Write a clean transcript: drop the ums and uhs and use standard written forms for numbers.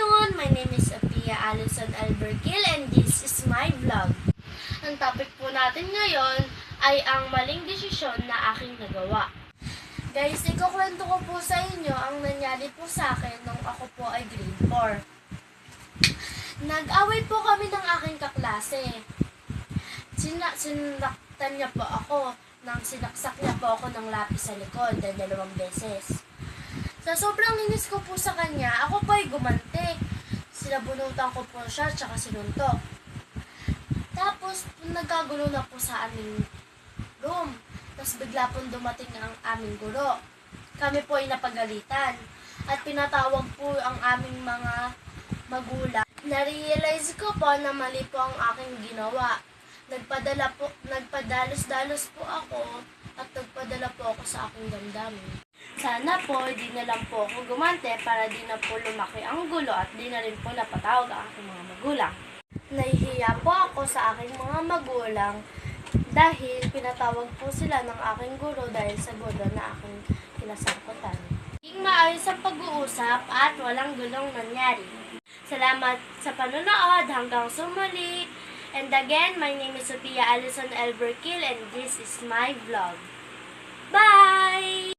afternoon! My name is Sophia Alison Albergil and this is my vlog. Ang topic po natin ngayon ay ang maling desisyon na aking nagawa. Guys, ikukwento ko po sa inyo ang nangyari po sa akin nung ako po ay grade 4. Nag-away po kami ng aking kaklase. Sinaktan niya po ako nang sinaksak niya po ako ng lapis sa likod 2 beses. Sa sobrang inis ko po sa kanya, ako po ay gumante. Sinabunutan ko po siya, tsaka sinuntok. Tapos, nagkagulo na po sa aming room. Tapos bigla pong dumating ang aming guro. Kami po ay napagalitan. At pinatawag po ang aming mga magulang. Narealize ko po na mali po ang aking ginawa. Nagpadalos-dalos po ako at nagpadala po ako sa aking damdamin. Sana po, di na lang po ako gumante para di na po lumaki ang gulo at di na rin po napatawag ang aking mga magulang. Nahihiya po ako sa aking mga magulang dahil pinatawag po sila ng aking guro dahil sa gulo na aking kinasangkutan. Naging maayos ang pag-uusap at walang gulong nangyari. Salamat sa panonood hanggang sumuli. And again, my name is Sophia Alison Albergil and this is my vlog. Bye!